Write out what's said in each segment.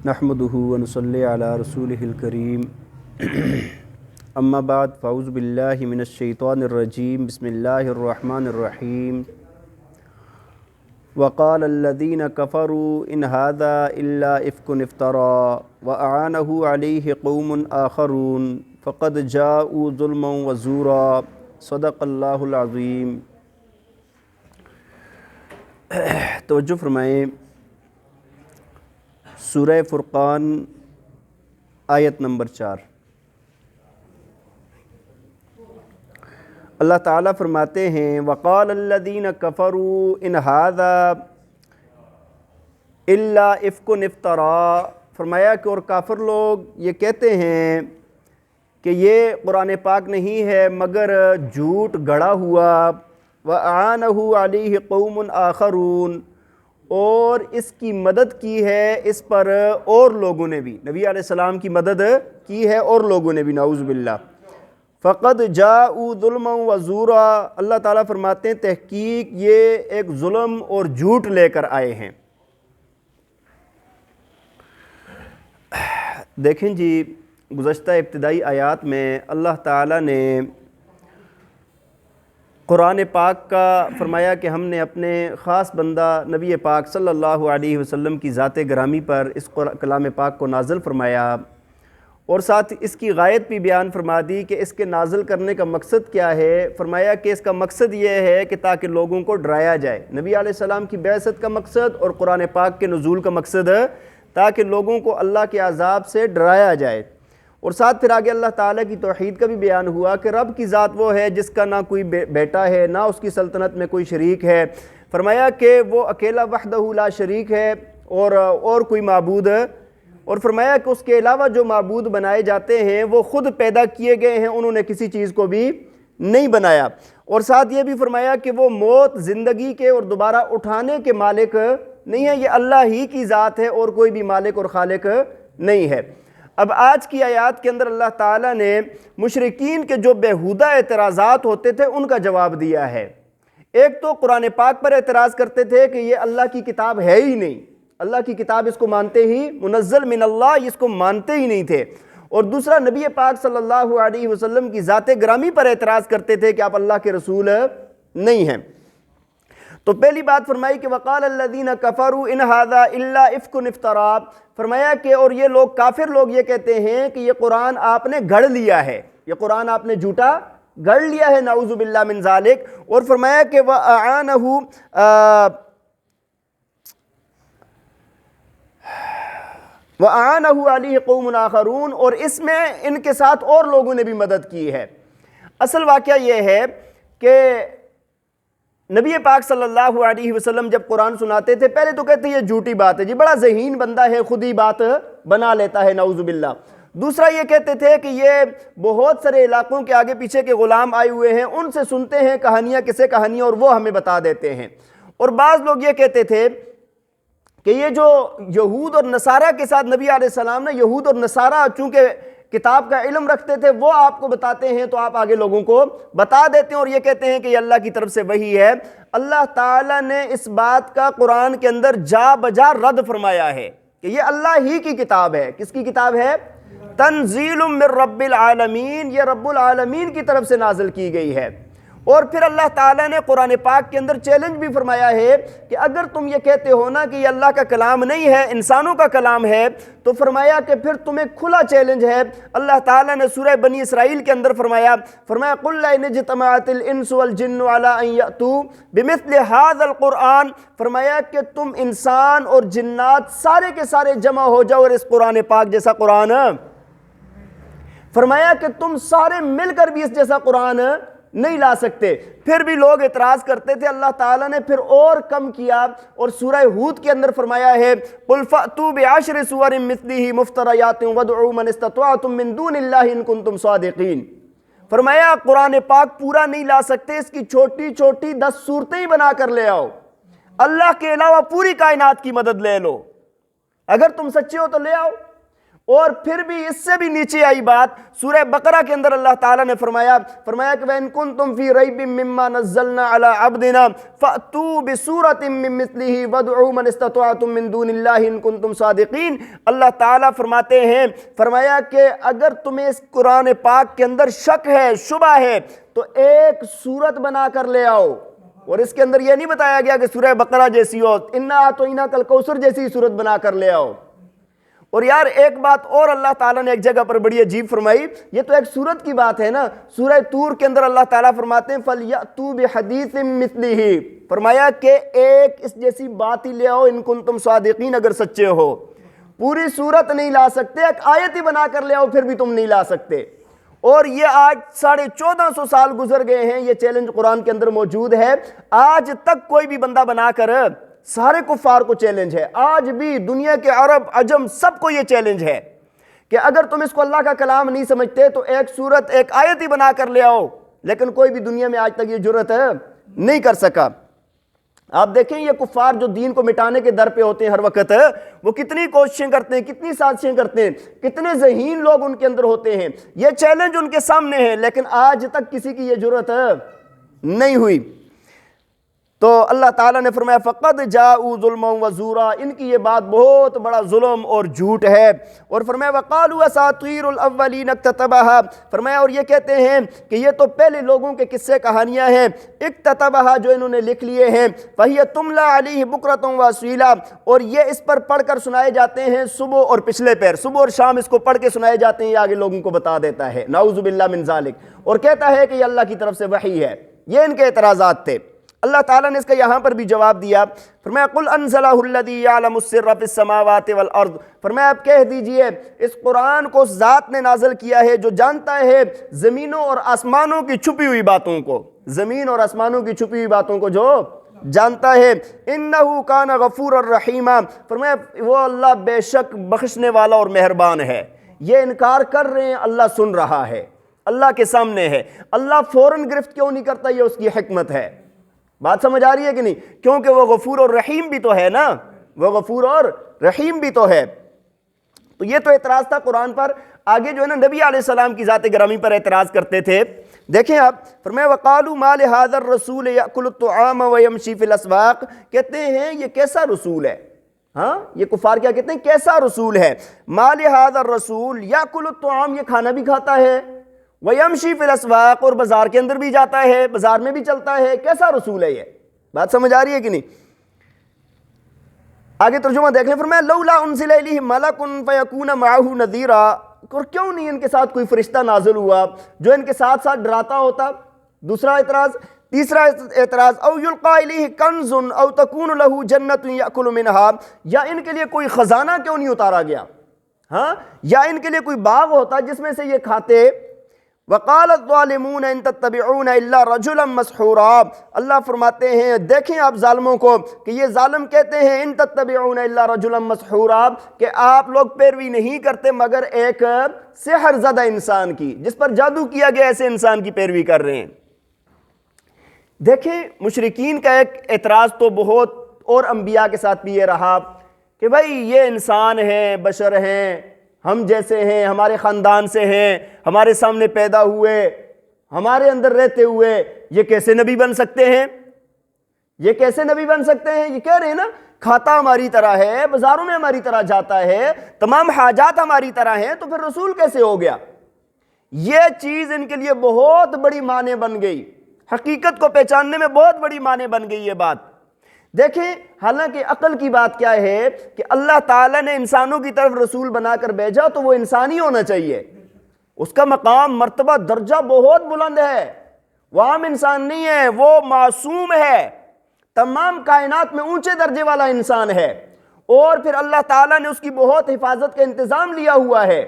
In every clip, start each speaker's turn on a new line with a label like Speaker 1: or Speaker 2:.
Speaker 1: نحمدہ ونصلی علی رسولہ الکریم اما بعد فاعوذ باللہ من الشیطان الرجیم بسم اللہ الرحمن الرحیم وقال الذین کفروا ان ھذا الا افک افترا واعانہ علیہ قوم آخرون فقد جاءوا ظلما وزورا صدق اللہ العظیم۔ توجہ فرمائیں، سورہ فرقان آیت نمبر 4۔ اللہ تعالیٰ فرماتے ہیں وقال الذین کفروا ان ھذا الا افک افترا، فرمایا کہ اور کافر لوگ یہ کہتے ہیں کہ یہ قرآن پاک نہیں ہے مگر جھوٹ گڑا ہوا، وَأَعَانَهُ عَلَيْهِ قَوْمٌ آخَرُونَ، اور اس کی مدد کی ہے اس پر اور لوگوں نے بھی، نبی علیہ السلام کی مدد کی ہے اور لوگوں نے بھی، نعوذ باللہ۔ فَقَدْ جَاءُوا ظُلْمًا وَزُورًا، اللہ تعالیٰ فرماتے ہیں تحقیق یہ ایک ظلم اور جھوٹ لے کر آئے ہیں۔ دیکھیں جی، گزشتہ ابتدائی آیات میں اللہ تعالیٰ نے قرآن پاک کا فرمایا کہ ہم نے اپنے خاص بندہ نبی پاک صلی اللہ علیہ وسلم کی ذات گرامی پر اس کلام پاک کو نازل فرمایا، اور ساتھ اس کی غایت بھی بیان فرما دی کہ اس کے نازل کرنے کا مقصد کیا ہے۔ فرمایا کہ اس کا مقصد یہ ہے کہ تاکہ لوگوں کو ڈرایا جائے، نبی علیہ السلام کی بعثت کا مقصد اور قرآن پاک کے نزول کا مقصد ہے تاکہ لوگوں کو اللہ کے عذاب سے ڈرایا جائے۔ اور ساتھ پھر آگے اللہ تعالیٰ کی توحید کا بھی بیان ہوا کہ رب کی ذات وہ ہے جس کا نہ کوئی بیٹا ہے نہ اس کی سلطنت میں کوئی شریک ہے۔ فرمایا کہ وہ اکیلا وحدہ لا شریک ہے اور کوئی معبود ہے، اور فرمایا کہ اس کے علاوہ جو معبود بنائے جاتے ہیں وہ خود پیدا کیے گئے ہیں، انہوں نے کسی چیز کو بھی نہیں بنایا۔ اور ساتھ یہ بھی فرمایا کہ وہ موت، زندگی کے اور دوبارہ اٹھانے کے مالک نہیں ہے، یہ اللہ ہی کی ذات ہے اور کوئی بھی مالک اور خالق نہیں ہے۔ اب آج کی آیات کے اندر اللہ تعالیٰ نے مشرکین کے جو بیہودہ اعتراضات ہوتے تھے ان کا جواب دیا ہے۔ ایک تو قرآن پاک پر اعتراض کرتے تھے کہ یہ اللہ کی کتاب ہے ہی نہیں، اللہ کی کتاب اس کو مانتے ہی، منزل من اللہ، اس کو مانتے ہی نہیں تھے۔ اور دوسرا نبی پاک صلی اللہ علیہ وسلم کی ذات گرامی پر اعتراض کرتے تھے کہ آپ اللہ کے رسول نہیں ہیں۔ تو پہلی بات فرمائی کہ وقال الذین کفروا ان ھذا الا افک افترا، فرمایا کہ اور یہ لوگ کافر لوگ یہ کہتے ہیں کہ یہ قرآن آپ نے گھڑ لیا ہے، یہ قرآن آپ نے جھوٹا گھڑ لیا ہے، نعوذ باللہ من ذالک۔ اور فرمایا کہ وَأَعَانَهُ عَلَيْهِ قَوْمٌ آخَرُونَ، اور اس میں ان کے ساتھ اور لوگوں نے بھی مدد کی ہے۔ اصل واقعہ یہ ہے کہ نبی پاک صلی اللہ علیہ وسلم جب قرآن سناتے تھے پہلے تو کہتے ہیں یہ جھوٹی بات ہے، جی بڑا ذہین بندہ ہے، خود ہی بات بنا لیتا ہے، نعوذ باللہ۔ دوسرا یہ کہتے تھے کہ یہ بہت سارے علاقوں کے آگے پیچھے کے غلام آئے ہوئے ہیں، ان سے سنتے ہیں کہانیاں، کسے کہانیاں، اور وہ ہمیں بتا دیتے ہیں۔ اور بعض لوگ یہ کہتے تھے کہ یہ جو یہود اور نصارہ کے ساتھ نبی علیہ السلام نے، یہود اور نصارہ چونکہ کتاب کا علم رکھتے تھے، وہ آپ کو بتاتے ہیں تو آپ آگے لوگوں کو بتا دیتے ہیں، اور یہ کہتے ہیں کہ یہ اللہ کی طرف سے وحی ہے۔ اللہ تعالیٰ نے اس بات کا قرآن کے اندر جا بجا رد فرمایا ہے کہ یہ اللہ ہی کی کتاب ہے۔ کس کی کتاب ہے؟ تنزیل من رب العالمین، یہ رب العالمین کی طرف سے نازل کی گئی ہے۔ اور پھر اللہ تعالیٰ نے قرآن پاک کے اندر چیلنج بھی فرمایا ہے کہ اگر تم یہ کہتے ہو نا کہ یہ اللہ کا کلام نہیں ہے، انسانوں کا کلام ہے، تو فرمایا کہ پھر تمہیں کھلا چیلنج ہے۔ اللہ تعالیٰ نے سورہ بنی اسرائیل کے اندر فرمایا قُلْ لَئِنِ اجْتَمَعَتِ الْإِنسُ وَالْجِنُّ عَلَىٰ أَن يَأْتُوا بِمِثْلِ هَٰذَا الْقُرْآنِ، فرمایا کہ تم انسان اور جنات سارے کے سارے جمع ہو جاؤ اور اس قرآن پاک جیسا قرآن، فرمایا کہ تم سارے مل کر بھی اس جیسا قرآن نہیں لا سکتے۔ پھر بھی لوگ اعتراض کرتے تھے، اللہ تعالیٰ نے پھر اور کم کیا، اور سورہ ہود کے اندر فرمایا ہے قُلْ فَأْتُوا بِعَشْرِ سُوَرٍ مِثْلِهِ مُفْتَرَيَاتٍ وَادْعُوا مَنِ اسْتَطَعْتُم مِّن دُونِ اللَّهِ إِن كُنتُمْ صَادِقِينَ، فرمایا قرآن پاک پورا نہیں لا سکتے، اس کی چھوٹی چھوٹی 10 صورتیں ہی بنا کر لے آؤ، اللہ کے علاوہ پوری کائنات کی مدد لے لو، اگر تم سچے ہو تو لے آؤ۔ اور پھر بھی اس سے بھی نیچے آئی بات سورہ بقرہ کے اندر اللہ تعالیٰ نے فرمایا کہ وَإِن كُنتُمْ فِي رَيْبٍ مِّمَّا نَزَّلْنَا عَلَىٰ عَبْدِنَا فَأْتُوا بِسُورَةٍ مِّن مِّثْلِهِ وَادْعُوا مَنِ اسْتَطَعْتُم مِّن دُونِ اللَّهِ إِن كُنتُمْ صَادِقِينَ۔ اللہ تعالیٰ فرماتے ہیں، فرمایا کہ اگر تمہیں اس قرآن پاک کے اندر شک ہے، شبہ ہے، تو ایک سورت بنا کر لے آؤ۔ اور اس کے اندر یہ نہیں بتایا گیا کہ سورہ بقرہ جیسی ہو، اِنَّا أَعْطَيْنَاكَ الْكَوْثَرَ جیسی سورت بنا کر لے آؤ۔ اور یار ایک بات اور اللہ تعالیٰ نے ایک جگہ پر بڑی عجیب فرمائی، یہ تو ایک سورت کی بات ہے نا، سورہ طور کے اندر اللہ تعالیٰ فرماتے ہیں فَلْيَأْتُوا بِحَدِيثٍ مِّثْلِهِ، فرمایا کہ ایک اس جیسی بات ہی لے آؤ ان کنتم صادقین، اگر سچے ہو۔ پوری سورت نہیں لا سکتے، ایک آیت ہی بنا کر لے آؤ، پھر بھی تم نہیں لا سکتے۔ اور یہ آج 1450 سال گزر گئے ہیں، یہ چیلنج قرآن کے اندر موجود ہے، آج تک کوئی بھی بندہ بنا کر، سارے کفار کو چیلنج ہے، آج بھی دنیا کے عرب عجم سب کو یہ چیلنج ہے کہ اگر تم اس کو اللہ کا کلام نہیں سمجھتے تو ایک سورت، ایک آیت ہی بنا کر لے آؤ، لیکن کوئی بھی دنیا میں آج تک یہ جرأت نہیں کر سکا۔ آپ دیکھیں یہ کفار جو دین کو مٹانے کے در پہ ہوتے ہیں ہر وقت، وہ کتنی کوششیں کرتے ہیں، کتنی سازشیں کرتے ہیں، کتنے ذہین لوگ ان کے اندر ہوتے ہیں، یہ چیلنج ان کے سامنے ہے، لیکن آج تک کسی کی یہ جرأت نہیں ہوئی۔ تو اللہ تعالیٰ نے فرمایا فَقَدْ جَاءُوا ظُلْمًا وَزُورًا، ان کی یہ بات بہت بڑا ظلم اور جھوٹ ہے۔ اور فرمایا وَقَالُوا أَسَاطِيرُ الْأَوَّلِينَ اكْتَتَبَهَا، فرمایا اور یہ کہتے ہیں کہ یہ تو پہلے لوگوں کے قصے کہانیاں ہیں، اکتتبہا جو انہوں نے لکھ لیے ہیں، فَهِيَ تُمْلَىٰ عَلَيْهِ بُكْرَةً وَأَصِيلًا، اور یہ اس پر پڑھ کر سنائے جاتے ہیں صبح اور پچھلے پہر، صبح اور شام اس کو پڑھ کے سنائے جاتے ہیں، یہ آگے لوگوں کو بتا دیتا ہے، نعوذ باللہ من ذالک، اور کہتا ہے کہ یہ اللہ کی طرف سے وحی ہے۔ یہ ان کے اعتراضات تھے۔ اللہ تعالیٰ نے اس کا یہاں پر بھی جواب دیا، فرمایا قُلْ أَنزَلَهُ الَّذِي يَعْلَمُ السِّرَّ فِي السَّمَاوَاتِ وَالْأَرْضِ، فرمایا آپ کہہ دیجئے اس قرآن کو اس ذات نے نازل کیا ہے جو جانتا ہے زمینوں اور آسمانوں کی چھپی ہوئی باتوں کو، زمین اور آسمانوں کی چھپی ہوئی باتوں کو جو جانتا ہے، إِنَّهُ كَانَ غَفُورًا رَحِيمًا، فرمایا وہ اللہ بے شک بخشنے والا اور مہربان ہے۔ یہ انکار کر رہے ہیں، اللہ سن رہا ہے، اللہ کے سامنے ہے، اللہ فوراً گرفت کیوں نہیں کرتا، یہ اس کی حکمت ہے۔ بات سمجھ آ رہی ہے کہ نہیں؟ کیونکہ وہ غفور اور رحیم بھی تو ہے نا، وہ غفور اور رحیم بھی تو ہے۔ تو یہ تو اعتراض تھا قرآن پر۔ آگے جو ہے نا نبی علیہ السلام کی ذات گرامی پر اعتراض کرتے تھے، دیکھیں آپ، فرمایا وَقَالُوا مَا لِهَذَا الرَّسُولِ يَأْكُلُ الطَّعَامَ وَيَمْشِي فِي الْأَسْوَاقِ، کہتے ہیں یہ کیسا رسول ہے؟ ہاں یہ کفار کیا کہتے ہیں؟ کیسا رسول ہے؟ مَا لِهَذَا الرَّسُولِ يَأْكُلُ الطَّعَامَ، یہ کھانا بھی کھاتا ہے، وَيَمْشِي فِي الْأَسْوَاقِ، اور بازار کے اندر بھی جاتا ہے، بازار میں بھی چلتا ہے، کیسا رسول ہے یہ؟ بات سمجھ آ رہی ہے کہ نہیں؟ آگے ترجمہ دیکھ لیں، فرمایا لولا انزل الیہ ملک فیکون معہ نذیرا، اور کیوں نہیں ان کے ساتھ کوئی فرشتہ نازل ہوا جو ان کے ساتھ ساتھ ڈراتا ہوتا؟ دوسرا اعتراض۔ تیسرا اعتراض او یلقى الیہ کنز او تکون لہ جنت یاکل منها، یا ان کے لیے کوئی خزانہ کیوں نہیں اتارا گیا؟ ہاں یا ان کے لیے کوئی باغ ہوتا جس میں سے یہ کھاتے؟ وَقَالَ الظَّالِمُونَ إِن تَتَّبِعُونَ إِلَّا رَجُلًا مَسْحُورًا، اللہ فرماتے ہیں دیکھیں آپ ظالموں کو کہ یہ ظالم کہتے ہیں ان تتبعون الا رجلا مسحورا، کہ آپ لوگ پیروی نہیں کرتے مگر ایک سحر زدہ انسان کی، جس پر جادو کیا گیا ایسے انسان کی پیروی کر رہے ہیں۔ دیکھیں مشرکین کا ایک اعتراض تو بہت، اور انبیاء کے ساتھ بھی یہ رہا کہ بھائی یہ انسان ہیں، بشر ہیں، ہم جیسے ہیں، ہمارے خاندان سے ہیں، ہمارے سامنے پیدا ہوئے، ہمارے اندر رہتے ہوئے، یہ کیسے نبی بن سکتے ہیں؟ یہ کیسے نبی بن سکتے ہیں؟ یہ کہہ رہے ہیں نا کھاتا ہماری طرح ہے، بازاروں میں ہماری طرح جاتا ہے، تمام حاجات ہماری طرح ہیں، تو پھر رسول کیسے ہو گیا؟ یہ چیز ان کے لیے بہت بڑی معنی بن گئی، حقیقت کو پہچاننے میں بہت بڑی معنی بن گئی یہ بات۔ دیکھیں حالانکہ عقل کی بات کیا ہے کہ اللہ تعالیٰ نے انسانوں کی طرف رسول بنا کر بھیجا تو وہ انسانی ہونا چاہیے، اس کا مقام مرتبہ درجہ بہت بلند ہے، وہ عام انسان نہیں ہے، وہ معصوم ہے، تمام کائنات میں اونچے درجے والا انسان ہے، اور پھر اللہ تعالیٰ نے اس کی بہت حفاظت کا انتظام لیا ہوا ہے،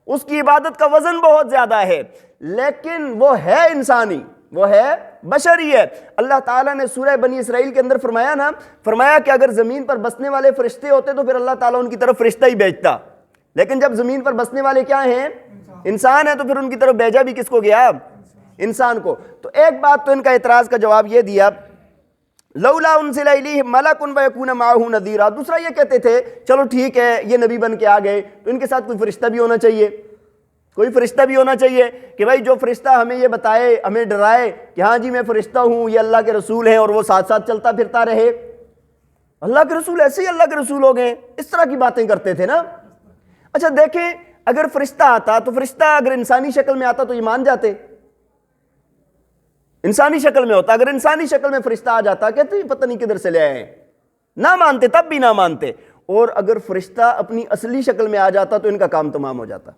Speaker 1: اس کی عبادت کا وزن بہت زیادہ ہے، لیکن وہ ہے انسانی، وہ ہے بشری ہے۔ اللہ تعالیٰ نے سورہ بنی اسرائیل کے اندر فرمایا کہ اگر زمین پر بسنے والے فرشتے ہوتے تو پھر اللہ تعالیٰ ان کی طرف فرشتہ ہی بھیجتا، لیکن جب زمین پر بسنے والے کیا ہیں؟ انسان ہے، تو پھر ان کی طرف بھیجا بھی کس کو گیا؟ انسان کو۔ تو ایک بات تو ان کا اعتراض کا جواب یہ دیا لولا انزل الیہ ملک ویکون معہ نذیرا۔ دوسرا یہ کہتے تھے چلو ٹھیک ہے یہ نبی بن کے آ گئے تو ان کے ساتھ کوئی فرشتہ بھی ہونا چاہیے، کوئی فرشتہ بھی ہونا چاہیے کہ بھائی جو فرشتہ ہمیں یہ بتائے، ہمیں ڈرائے کہ ہاں جی میں فرشتہ ہوں، یہ اللہ کے رسول ہیں، اور وہ ساتھ ساتھ چلتا پھرتا رہے۔ اللہ کے رسول ایسے ہی اللہ کے رسول ہو گئے، اس طرح کی باتیں کرتے تھے نا۔ اچھا دیکھیں اگر فرشتہ آتا تو فرشتہ اگر انسانی شکل میں آتا تو یہ مان جاتے؟ انسانی شکل میں ہوتا، اگر انسانی شکل میں فرشتہ آ جاتا کہتے پتہ نہیں کدھر سے لے آئے ہیں، نہ مانتے، تب بھی نہ مانتے۔ اور اگر فرشتہ اپنی اصلی شکل میں آ جاتا تو ان کا کام تمام ہو جاتا۔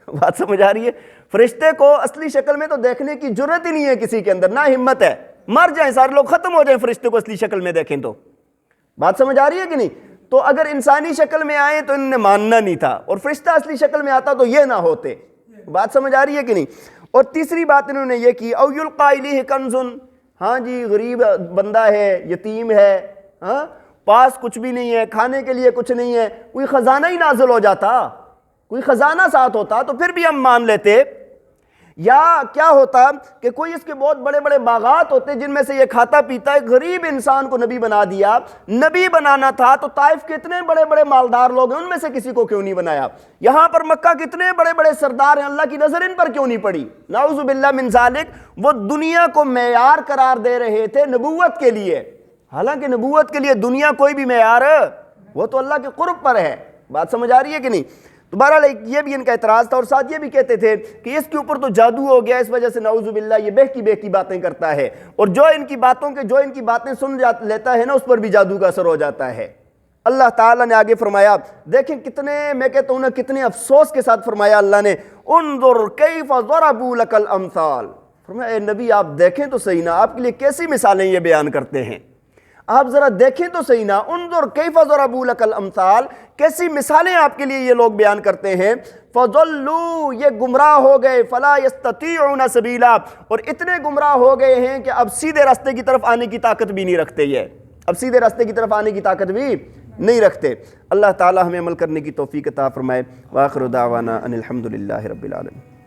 Speaker 1: بات سمجھ آ رہی ہے؟ فرشتے کو اصلی شکل میں تو دیکھنے کی جرت ہی نہیں ہے کسی کے اندر، نہ ہمت ہے، مر جائیں سارے لوگ، ختم ہو جائیں فرشتے کو اصلی شکل میں دیکھیں تو۔ بات سمجھ آ رہی ہے کہ نہیں؟ تو اگر انسانی شکل میں آئے تو انہوں نے ماننا نہیں تھا، اور فرشتہ اصلی شکل میں آتا تو یہ نہ ہوتے۔ بات سمجھ آ رہی ہے کہ نہیں؟ اور تیسری بات انہوں نے یہ کی، او یلقا الیہ کنز، ہاں جی غریب بندہ ہے، یتیم ہے، ہاں پاس کچھ بھی نہیں ہے، کھانے کے لیے کچھ نہیں ہے، کوئی خزانہ ہی نازل ہو جاتا، کوئی خزانہ ساتھ ہوتا تو پھر بھی ہم مان لیتے۔ یا کیا ہوتا کہ کوئی اس کے بہت بڑے بڑے باغات ہوتے جن میں سے یہ کھاتا پیتا، ایک غریب انسان کو نبی بنا دیا۔ نبی بنانا تھا تو طائف کے اتنے بڑے بڑے مالدار لوگ ہیں، ان میں سے کسی کو کیوں نہیں بنایا؟ یہاں پر مکہ کے اتنے بڑے بڑے سردار ہیں، اللہ کی نظر ان پر کیوں نہیں پڑی؟ نعوذ باللہ من ذالک۔ وہ دنیا کو معیار قرار دے رہے تھے نبوت کے لیے، حالانکہ نبوت کے لیے دنیا کوئی بھی معیار، وہ تو اللہ کے قرب پر ہے۔ بات سمجھ آ رہی ہے کہ نہیں؟ تو بہرحال یہ بھی ان کا اعتراض تھا، اور ساتھ یہ بھی کہتے تھے کہ اس کے اوپر تو جادو ہو گیا، اس وجہ سے نعوذ باللہ یہ بہکی باتیں کرتا ہے، اور جو ان کی باتیں سن لیتا ہے نا اس پر بھی جادو کا اثر ہو جاتا ہے۔ اللہ تعالیٰ نے آگے فرمایا، دیکھیں کتنے، میں کہتا ہوں نا کتنے افسوس کے ساتھ فرمایا اللہ نے، انظر کیف ضربوا لک الامثال، فرمایا اے نبی آپ دیکھیں تو صحیح نا آپ کے لیے کیسی مثالیں یہ بیان کرتے ہیں، آپ ذرا دیکھیں تو صحیح نا، انظر کیف ضربوا لک الامثال، کیسی مثالیں آپ کے لیے یہ لوگ بیان کرتے ہیں۔ فضلوا، یہ گمراہ ہو گئے، فلا یستطیعون سبیلا، اور اتنے گمراہ ہو گئے ہیں کہ اب سیدھے راستے کی طرف آنے کی طاقت بھی نہیں رکھتے، یہ اب سیدھے راستے کی طرف آنے کی طاقت بھی نہیں رکھتے۔ اللہ تعالی ہمیں عمل کرنے کی توفیق عطا فرمائے۔ وآخر دعوانا ان الحمد للہ رب العالمین۔